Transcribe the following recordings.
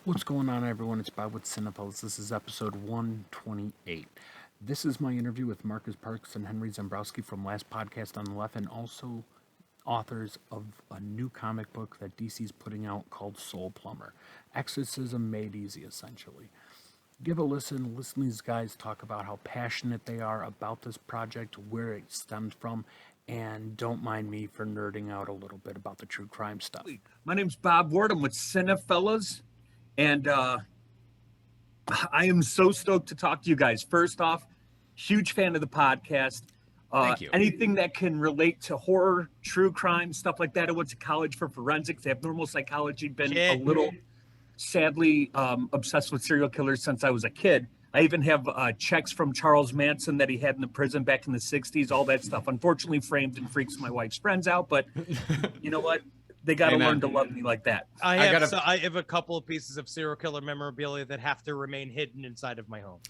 What's going on, everyone? It's Bob with Cinephellas. This is episode 128. This is my interview with Marcus Parks and Henry Zebrowski from Last Podcast on the Left, and also authors of a new comic book that DC's putting out called Soul Plumber. Exorcism made easy, essentially. Give a listen to these guys talk about how passionate they are about this project, where it stemmed from, and don't mind me for nerding out a little bit about the true crime stuff. My name's Bob Ward. I'm with Cinephellas. And I am so stoked to talk to you guys. First off, huge fan of the podcast. Thank you. Anything that can relate to horror, true crime, stuff like that. I went to college for forensics. I have normal psychology. Been a little, sadly, obsessed with serial killers since I was a kid. I even have checks from Charles Manson that he had in the prison back in the 60s, all that stuff. Unfortunately framed and freaks my wife's friends out. But you know what? They got to learn to love me like that. I have a couple of pieces of serial killer memorabilia that have to remain hidden inside of my home.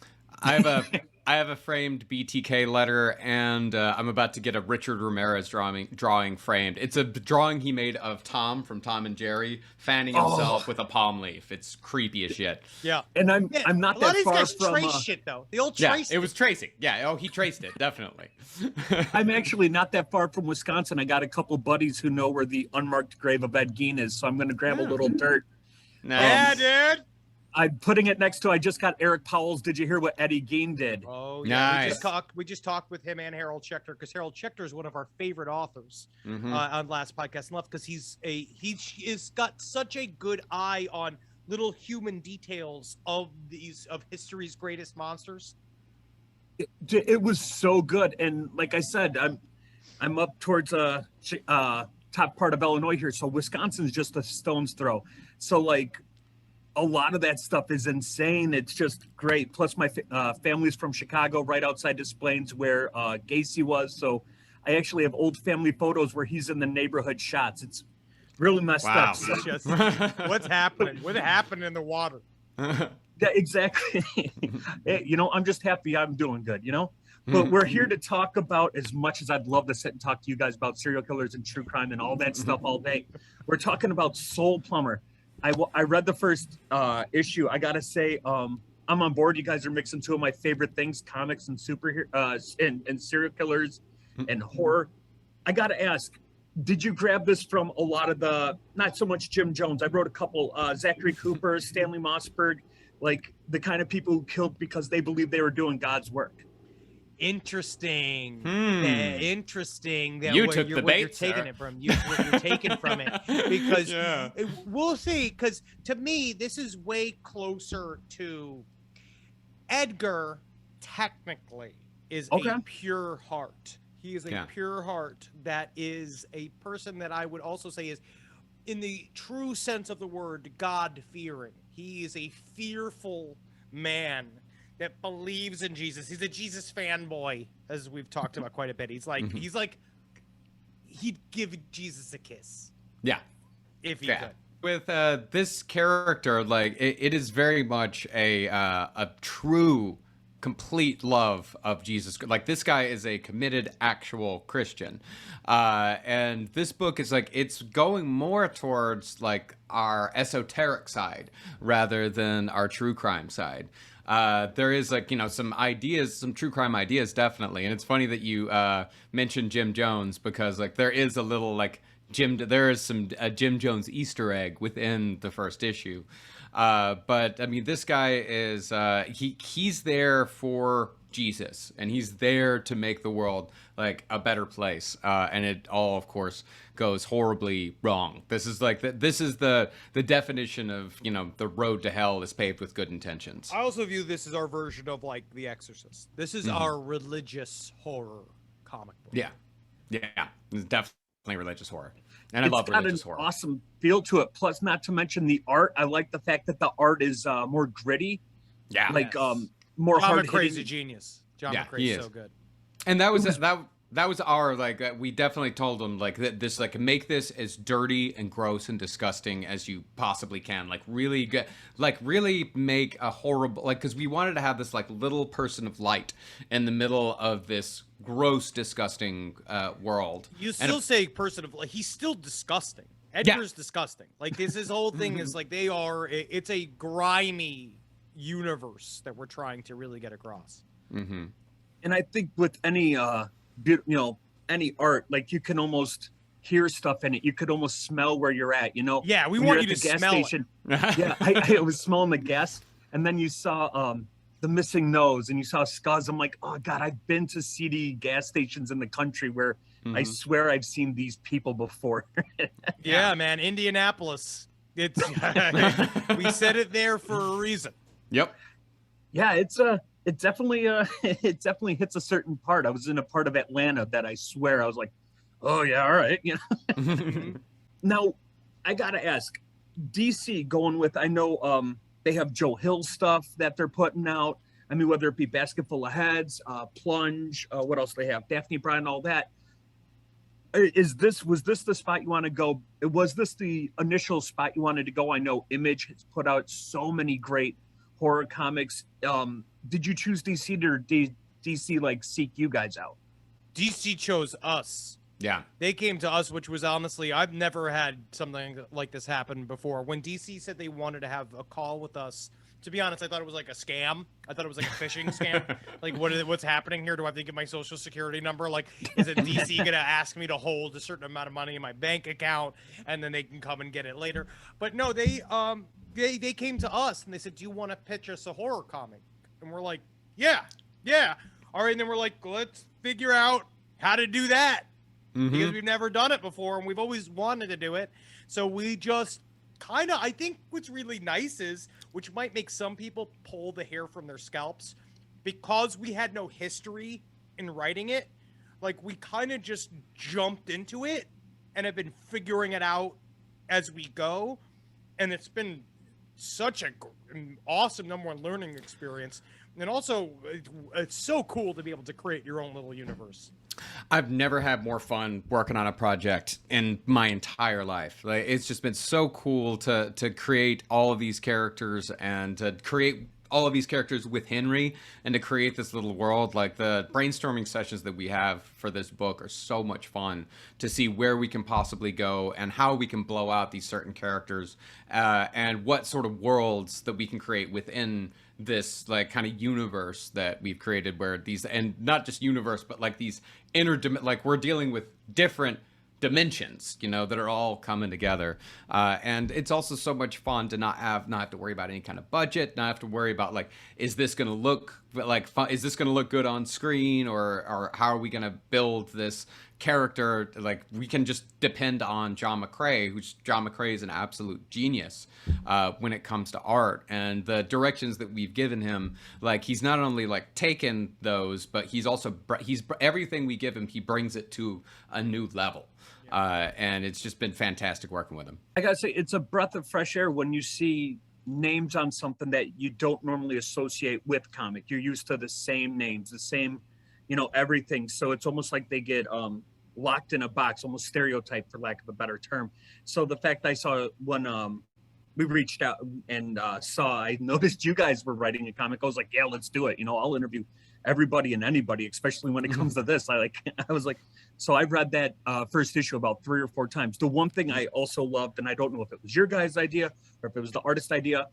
I have a framed BTK letter, and I'm about to get a Richard Ramirez drawing framed. It's a drawing he made of Tom from Tom and Jerry fanning himself with a palm leaf. It's creepy as shit. Yeah, and I'm not that far from trace shit though. The old trace. Yeah, it was tracing. Yeah, he traced it definitely. I'm actually not that far from Wisconsin. I got a couple buddies who know where the unmarked grave of Ed Gein is, so I'm going to grab a little dirt. Nice. Yeah, dude. I'm putting it next to. I just got Eric Powell's. Did you hear what Eddie Gein did? Oh, yeah. Nice. We just talked with him and Harold Schechter, because Harold Schechter is one of our favorite authors on Last Podcast Left, because he's got such a good eye on little human details of history's greatest monsters. It was so good, and like I said, I'm up towards top part of Illinois here, so Wisconsin's just a stone's throw. So like, a lot of that stuff is insane. It's just great. Plus, my family's from Chicago, right outside Des Plaines, where Gacy was. So I actually have old family photos where he's in the neighborhood shots. It's really messed up. So. What's happening? What happened in the water? Yeah, exactly. I'm just happy I'm doing good, But we're here to talk about, as much as I'd love to sit and talk to you guys about serial killers and true crime and all that stuff all day, we're talking about Soul Plumber. I read the first issue. I gotta say, I'm on board. You guys are mixing two of my favorite things: comics and superheroes and serial killers and horror. I gotta ask, did you grab this from a lot of not so much Jim Jones? I wrote a couple: Zachary Cooper, Stanley Mossberg, like the kind of people who killed because they believed they were doing God's work. Interesting. Interesting. That you took the bait, you're taking it from. You're taking from it, because we'll see. Because to me, this is way closer to Edgar. Technically, is a pure heart. He is a pure heart. That is a person that I would also say is, in the true sense of the word, God-fearing. He is a fearful man that believes in Jesus. He's a Jesus fanboy, as we've talked about quite a bit. He's like, he'd give Jesus a kiss. Yeah. If he could. With this character, like, it is very much a true, complete love of Jesus. Like, this guy is a committed, actual Christian. And this book is like, it's going more towards like our esoteric side rather than our true crime side. There is like, some ideas, some true crime ideas, definitely. And it's funny that you mentioned Jim Jones, because like there is a little like there is some Jim Jones Easter egg within the first issue. But I mean, this guy is, he's there for Jesus, and he's there to make the world like a better place. And it all, of course, goes horribly wrong. This is like this is the definition of, the road to hell is paved with good intentions. I also view this as our version of like The Exorcist. This is our religious horror comic book. Yeah, it's definitely religious horror, and I love religious horror. It's got an awesome feel to it. Plus, not to mention the art. I like the fact that the art is more gritty. Yeah, like more John hard. McCrae's a genius. John McCrae's so good. And that was That was our we definitely told them this make this as dirty and gross and disgusting as you possibly can, really get really make a horrible because we wanted to have this little person of light in the middle of this gross disgusting world. You still say person of he's still disgusting. Edgar's disgusting. His whole thing is it's a grimy universe that we're trying to really get across. Mm-hmm. And I think with any any art, you can almost hear stuff in it. You could almost smell where you're at, Yeah, we when want you're you at to the gas smell station. it. Yeah, I was smelling the gas, and then you saw the missing nose, and you saw Scuzz. I'm like, oh God, I've been to seedy gas stations in the country where I swear I've seen these people before. Yeah, man, Indianapolis. It's we said it there for a reason. Yep. Yeah, it definitely it definitely hits a certain part. I was in a part of Atlanta that I swear I was like, oh yeah, all right, Now, I gotta ask, DC going with, I know they have Joe Hill stuff that they're putting out. I mean, whether it be Basket Full of Heads, Plunge, what else they have, Daphne Bryan, all that. Was this the spot you want to go? Was this the initial spot you wanted to go? I know Image has put out so many great horror comics. Did you choose DC, or did DC seek you guys out? DC chose us. Yeah. They came to us, which was honestly, I've never had something like this happen before. When DC said they wanted to have a call with us, to be honest, I thought it was a scam. I thought it was a phishing scam. What's happening here? Do I have to give my social security number? Is it DC going to ask me to hold a certain amount of money in my bank account and then they can come and get it later? But no, they came to us and they said, do you want to pitch us a horror comic? And we're like, yeah. All right. And then we're like, let's figure out how to do that. Because we've never done it before and we've always wanted to do it. So we just I think what's really nice is, which might make some people pull the hair from their scalps, because we had no history in writing it, we kind of just jumped into it and have been figuring it out as we go. And it's been such an awesome #1 learning experience. And also, it's so cool to be able to create your own little universe. I've never had more fun working on a project in my entire life. It's just been so cool to create all of these characters and to create all of these characters with Henry and to create this little world. The brainstorming sessions that we have for this book are so much fun to see where we can possibly go and how we can blow out these certain characters and what sort of worlds that we can create within this kind of universe that we've created, where these, and not just universe, but these we're dealing with different dimensions, that are all coming together. And it's also so much fun to not have to worry about any kind of budget, not have to worry about is this going to look fun? Is this going to look good on screen, or how are we going to build this character? We can just depend on John McCrae is an absolute genius when it comes to art and the directions that we've given him. He's not only taken those, but he's also everything we give him, he brings it to a new level. And it's just been fantastic working with him. I gotta say, it's a breath of fresh air when you see names on something that you don't normally associate with comic. You're used to the same names, the same, everything. So it's almost like they get locked in a box, almost stereotyped, for lack of a better term. So the fact I saw when we reached out and I noticed you guys were writing a comic, I was like, yeah, let's do it. I'll interview everybody and anybody, especially when it comes to this. I was like, so I've read that first issue about 3 or 4 times. The one thing I also loved, and I don't know if it was your guys' idea or if it was the artist idea,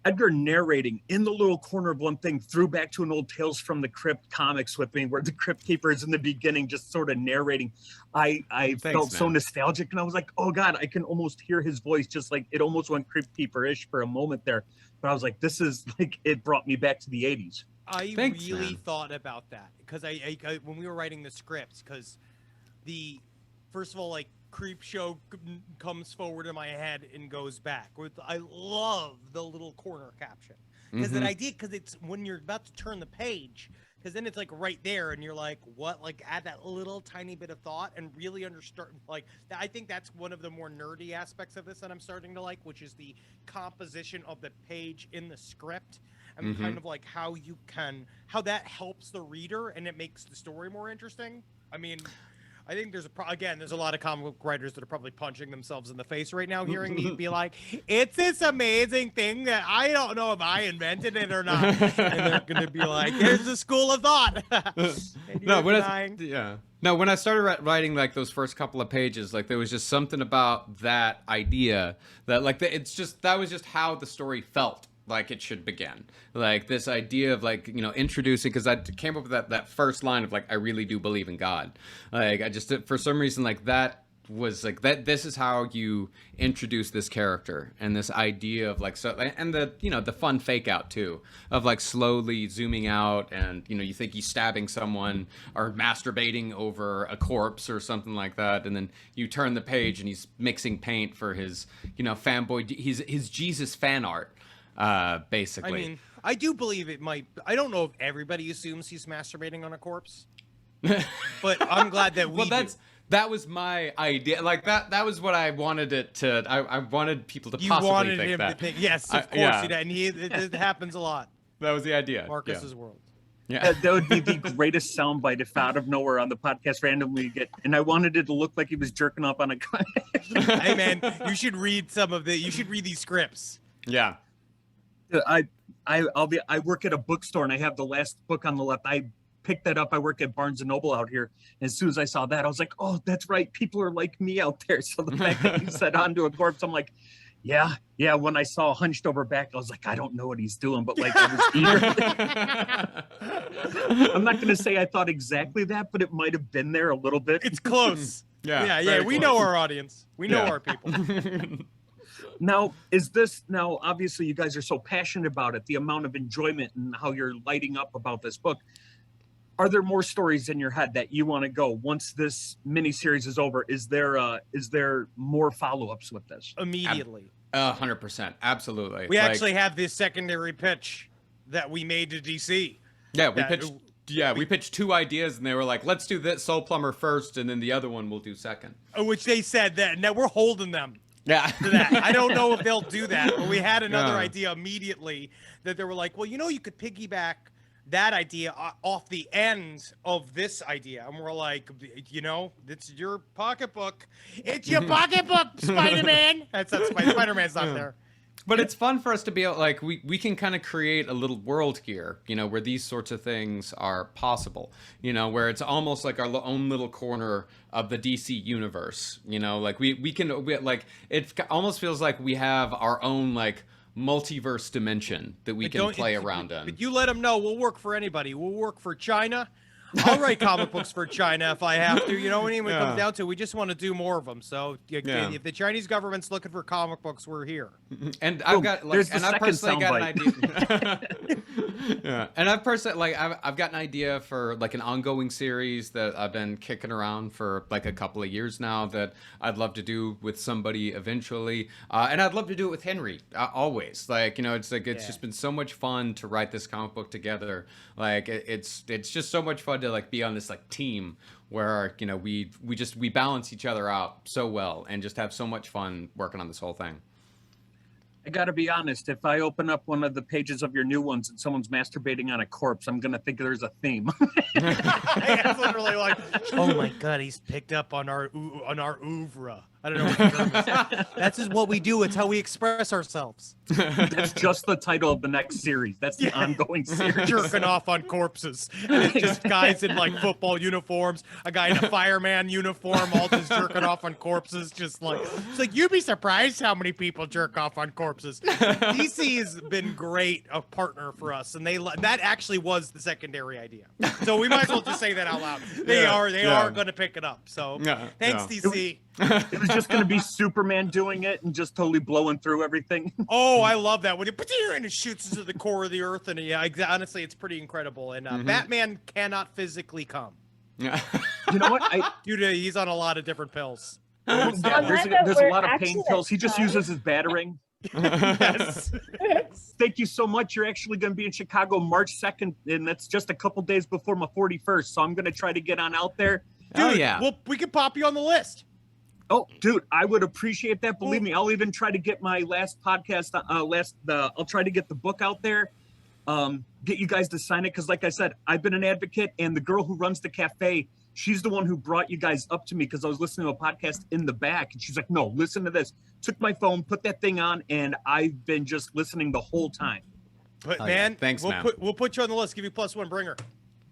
Edgar narrating in the little corner of one thing threw back to an old Tales from the Crypt comics with me, where the Crypt Keeper is in the beginning, just sort of narrating. I felt so nostalgic, and I was like, oh God, I can almost hear his voice, just it almost went Crypt Keeper-ish for a moment there. But I was like, this is it brought me back to the 80s. I really thought about that because I when we were writing the scripts, because first of all, Creep Show comes forward in my head and goes back. I love the little corner caption because that idea, because it's when you're about to turn the page, because then it's right there and you're like, what? Add that little tiny bit of thought and really understand. I think that's one of the more nerdy aspects of this that I'm starting to like, which is the composition of the page in the script. and kind of like how that helps the reader and it makes the story more interesting. I mean, I think there's a lot of comic book writers that are probably punching themselves in the face right now hearing me be like, it's this amazing thing that I don't know if I invented it or not. And they're going to be like, there's a school of thought. When I started writing like those first couple of pages, like there was just something about that idea that like that was just how the story felt like it should begin. Like this idea of like, you know, introducing, because I came up with that first line of like, I really do believe in God. Like I just, for some reason, like that was like that this is how you introduce this character and this idea of like, so, and the, you know, the fun fake out too of like slowly zooming out and, you know, you think he's stabbing someone or masturbating over a corpse or something like that, and then you turn the page and he's mixing paint for his, you know, fanboy, his Jesus fan art. Basically. I mean, I do believe it might. I don't know if everybody assumes he's masturbating on a corpse, but I'm glad that we. Well, that was my idea. Like that was what I wanted it to. I wanted people to possibly think that. To think, yes, of course, and it happens a lot. That was the idea. Marcus's world. Yeah, that would be the greatest soundbite if out of nowhere on the podcast randomly you get. And I wanted it to look like he was jerking off on a. Hey man, you should read You should read these scripts. Yeah. I work at a bookstore and I have the last book on the left. I picked that up. I work at Barnes and Noble out here. And as soon as I saw that, I was like, oh, that's right. People are like me out there. So the fact that you said onto a corpse, I'm like, yeah. When I saw hunched over back, I was like, I don't know what he's doing, but like I was eager. I'm not going to say I thought exactly that, but it might have been there a little bit. It's close. Yeah. We know our audience. We know our people. Now, obviously you guys are so passionate about it, the amount of enjoyment and how you're lighting up about this book. Are there more stories in your head that you want to go once this miniseries is over? Is there more follow-ups with this? Immediately. 100%. Absolutely. We actually have this secondary pitch that we made to DC. Yeah, we pitched two ideas and they were like, let's do this Soul Plumber first and then the other one we'll do second. Which they said that, and we're holding them. Yeah. To that. I don't know if they'll do that, but we had another idea immediately that they were like, well, you know, you could piggyback that idea off the end of this idea. And we're like, you know, it's your pocketbook. It's your pocketbook, Spider-Man. That's Spider-Man's not there. But it's fun for us to be able, like, we can kind of create a little world here, you know, where these sorts of things are possible, you know, where it's almost like our own little corner of the DC universe, you know, like we like, it almost feels like we have our own, like, multiverse dimension that we can play around in. But you let them know we'll work for anybody. We'll work for China. I'll write comic books for China if I have to. You know what I mean? When it comes down to it, we just want to do more of them. So if the Chinese government's looking for comic books, we're here. And I've got I've personally got an idea. And I've personally I've got an idea for like an ongoing series that I've been kicking around for like a couple of years now that I'd love to do with somebody eventually. And I'd love to do it with Henry always. Like, you know, it's like it's just been so much fun to write this comic book together. Like it's just so much fun to like be on this like team where, you know, we balance each other out so well and just have so much fun working on this whole thing. I gotta be honest, if I open up one of the pages of your new ones and someone's masturbating on a corpse, I'm gonna think there's a theme. It's literally like, oh my god, he's picked up on our oeuvre. I don't know what the term is. That's just what we do. It's how we express ourselves. That's just the title of the next series. That's the ongoing series. Jerking off on corpses. And it's just guys in like football uniforms, a guy in a fireman uniform, all just jerking off on corpses. Just like, it's like, you'd be surprised how many people jerk off on corpses. DC has been great a partner for us, and that actually was the secondary idea. So we might as well just say that out loud. They are going to pick it up. So thanks, DC. It was just going to be Superman doing it and just totally blowing through everything. Oh, I love that when it shoots into the core of the earth, and honestly, it's pretty incredible. And Batman cannot physically come. You know what? He's on a lot of different pills. There's a lot of pain pills. He just uses his battering. Yes. Thank you so much. You're actually going to be in Chicago March 2nd, and that's just a couple days before my 41st. So I'm going to try to get on out there. Dude, we can pop you on the list. Oh, dude, I would appreciate that. Believe me, I'll even try to get my last podcast. I'll try to get the book out there. get you guys to sign it. Because like I said, I've been an advocate, and the girl who runs the cafe, she's the one who brought you guys up to me because I was listening to a podcast in the back, and she's like, no, listen to this. Took my phone, put that thing on, and I've been just listening the whole time. But Oh, man, yeah. Thanks, we'll man. we'll put you on the list. Give you +1 bringer.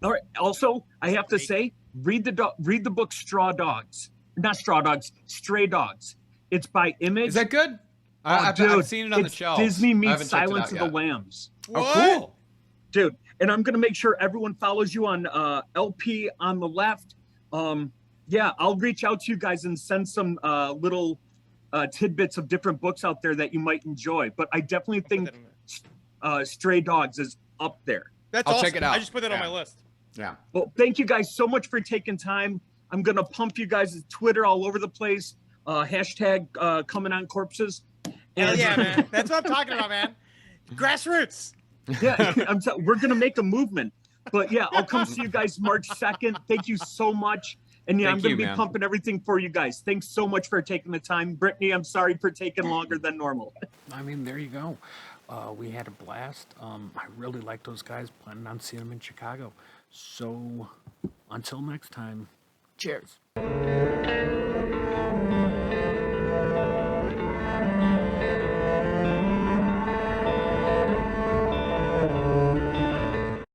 All right. Also, I have to say, read the book Straw Dogs. Not Straw Dogs, Stray Dogs. It's by Image. Is that good? I've seen it on the it's shelf. Disney I meets haven't checked it Silence out of the yet. Lambs. Oh, cool. Dude, and I'm going to make sure everyone follows you on LP on the left. Yeah, I'll reach out to you guys and send some little tidbits of different books out there that you might enjoy. But I definitely think Stray Dogs is up there. That's I'll awesome. check it out. I just put that on my list. Yeah. Well, thank you guys so much for taking time. I'm going to pump you guys' Twitter all over the place. Hashtag coming on corpses. Hell yeah, man. That's what I'm talking about, man. Grassroots. Yeah, we're going to make a movement. But yeah, I'll come see you guys March 2nd. Thank you so much. And yeah, I'm going to be pumping everything for you guys. Thanks so much for taking the time. Brittany, I'm sorry for taking longer than normal. I mean, there you go. We had a blast. I really like those guys. Planning on seeing them in Chicago. So until next time, cheers.